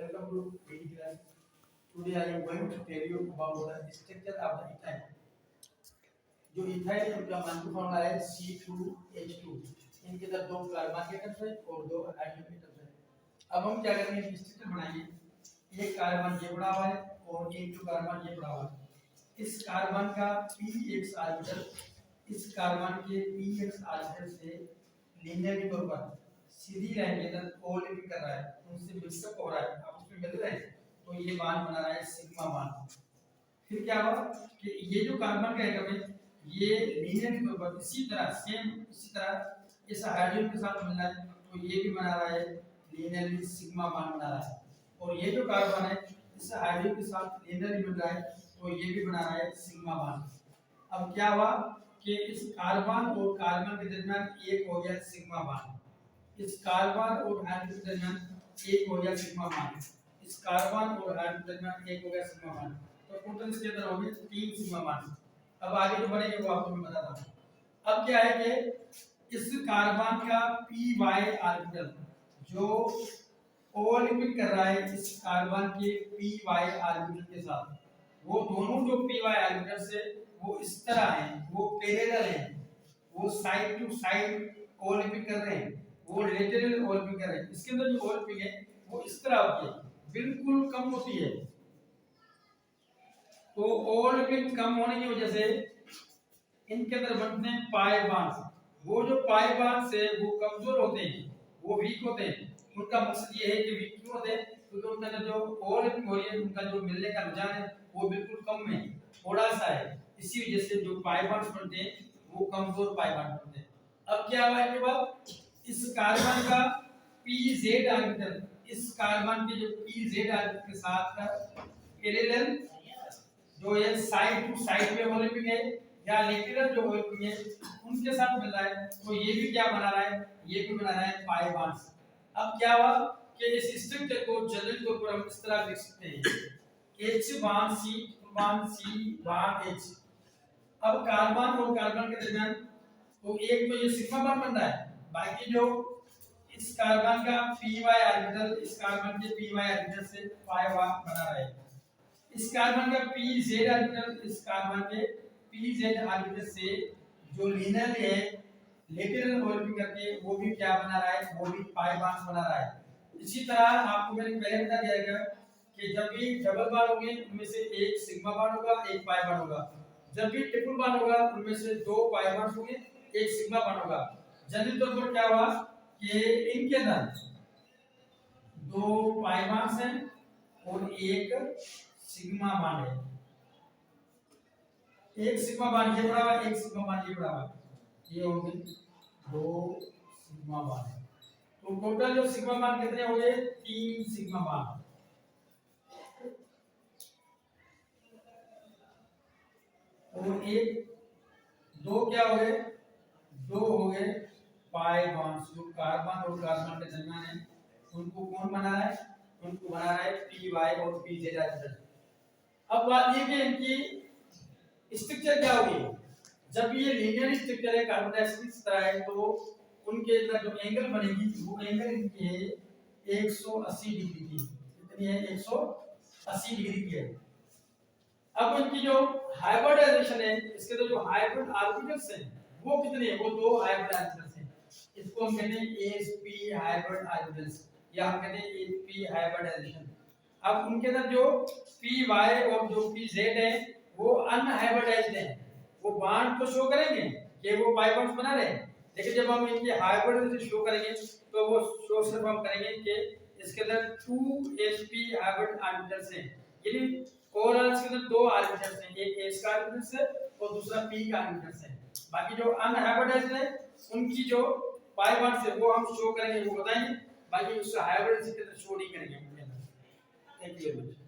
Welcome to PE class. Today I am going to tell you about the structure of the ethyl. जो ethyl है उनका मानक formula है C2H2। इनके अंदर दो कार्बन एटम्स है और दो हाइड्रोजन एटम्स है। अब हम क्या करेंगे, स्ट्रक्चर बनाएंगे। एक कार्बन ये पड़ा हुआ है और एक जो कार्बन ये पड़ा हुआ है। इस कार्बन का px ऑर्बिटल इस कार्बन के px ऑर्बिटल से लीनियर तौर पर सीधी लाइन के अंदर कोलिंग कर रहा है, उनसे मिक्सअप हो रहा है, आपस में मिल रहे हैं, तो ये बांड बना रहा है सिग्मा बांड। फिर क्या हुआ कि ये जो कार्बन का एटम है ये लीनियर तौर पर इसी तरह इस हाइड्रोजन के साथ मिल रहा है, तो ये भी बना रहा है लीनियरली सिग्मा बांड बना रहा है। और ये जो कार्बन है इस हाइड्रोजन के साथ लीनियरली मिल रहा है, तो ये भी बना रहा है सिग्मा बांड। अब क्या हुआ कि इस कार्बन और कार्बन के दरमियान एक हो गया सिग्मा बांड, इस कार्बन और हाइड्रोजन के दरमियान एक हो गया सिग्मा बांड, इस कार्बन और हाइड्रोजन के दरमियान एक हो गया सिग्मा बांड, तो टोटल इसके अंदर हो गए 3 सिग्मा बांड। अब आगे जो बनेंगे वो आपको मैं बताता हूं। अब क्या है कि इस कार्बन का py ऑर्बिटल जो ओवरलैपिंग कर रहा है इस कार्बन के py ऑर्बिटल के साथ, वो दोनों जो py ऑर्बिटल से वो इस तरह हैं, वो पैरेलल हैं, वो साइड टू साइड ओवरलैपिंग कर रहे हैं, वो लेटरल ओवरलैपिंग कर रहे हैं। इसके अंदर जो ओवरलैपिंग है वो इस तरह होती है, बिल्कुल कम होती है। तो ओवरलैपिंग कम होने की वजह से इनके अंदर बनते हैं पाई बॉन्ड्स। वो जो पाई बॉन्ड्स है वो कमजोर होते हैं, वो वीक होते हैं। उनका मकसद ये है कि वीक क्यों होते हैं, क्योंकि उनके अंदर जो ओवरलैपिंग हो रही है उनका जो मिलने का रुझान है वो बिल्कुल कम है, थोड़ा सा है। इसी वजह से जो पाई बॉन्ड्स बनते हैं वो कमजोर पाई बॉन्ड बनते हैं। अब क्या हुआ इसके बाद इस कार्बन का pz ऑर्बिटल इस कार्बन के जो pz ऑर्बिटल के साथ का पैरेलल जो ये साइड टू साइड में ओवरलैपिंग है या लेटरल जो ओवरलैपिंग है उनके साथ मिल रहा है, तो ये भी क्या बना रहा है, ये भी बना रहा है पाई बॉन्ड्स। अब क्या हुआ कि इस स्ट्रक्चर को जनरल तौर पर हम इस तरह लिख सकते हैं H bond C bond H। अब कार्बन और कार्बन के दरमियान तो एक तो ये सिग्मा बॉन्ड बन रहा है, बाकी जो इस कार्बन का py ऑर्बिटल इस कार्बन के py ऑर्बिटल से पाई बॉन्ड बना रहा है। इस कार्बन का pz ऑर्बिटल इस कार्बन के pz ऑर्बिटल से जो लीनियर है लेटरल ओवरलैपिंग करके वो भी क्या बना रहा है, वो भी पाई बॉन्ड बना रहा है। इसी तरह आपको मैंने पहले बता दिया गया कि जब भी डबल बॉन्ड होंगे उनमें से एक सिग्मा बॉन्ड होगा एक पाई बॉन्ड होगा, जब भी ट्रिपल बॉन्ड होगा उनमें से दो पाई बॉन्ड होंगे एक सिग्मा बॉन्ड होगा। जनरल तौर पर क्या हुआ कि इनके अंदर दो पाई बॉन्ड्स हैं और एक सिग्मा बॉन्ड है, एक सिग्मा बॉन्ड ये पड़ा हुआ एक सिग्मा बॉन्ड ये पड़ा हुआ, ये हो गए दो सिग्मा बॉन्ड। तो टोटल जो सिग्मा बॉन्ड कितने हो गए, 3 सिग्मा बॉन्ड। और एक दो क्या हो गए, दो हो गए पाई बॉन्ड्स जो कार्बन और कार्बन के दरमियान है, उनको कौन बना रहा है, उनको बना रहा है py और pz ऑर्बिटल। अब बात ये कि इनकी स्ट्रक्चर क्या होगी, जब ये लीनियर स्ट्रक्चर है कार्बन डाइऑक्साइड इस तरह है, तो उनके अंदर जो एंगल बनेगी वो एंगल इनकी है 180 डिग्री की। कितनी है, 180 डिग्री की है। अब इनकी जो हाइब्रिडाइजेशन है इसके तो जो हाइब्रिड ऑर्बिटल्स हैं वो कितने हैं, वो दो हाइब्रिड ऑर्बिटल्स हैं। इसको हम कहते हैं sp हाइब्रिड ऑर्बिटल्स या हम कहते हैं sp हाइब्रिडाइजेशन। अब उनके अंदर जो py और जो pz है वो अनहाइब्रिडाइज्ड है, वो बॉन्ड तो शो करेंगे कि वो पाई बॉन्ड्स बना रहे हैं, लेकिन जब हम इनके हाइब्रिड से शो करेंगे तो वो शो सिर्फ हम करेंगे कि इसके अंदर 2sp हाइब्रिड ऑर्बिटल्स हैं, यानी ओवरऑल इसके अंदर दो ऑर्बिटल्स हैं, एक s का ऑर्बिटल है और दूसरा p का ऑर्बिटल है। बाकी जो अनहाइब्रिडाइज्ड है उनकी जो पाई बॉन्ड्स है वो हम शो करेंगे, वो बताएंगे, बाकी उसका हाइब्रिड से शो नहीं करेंगे। Thank you.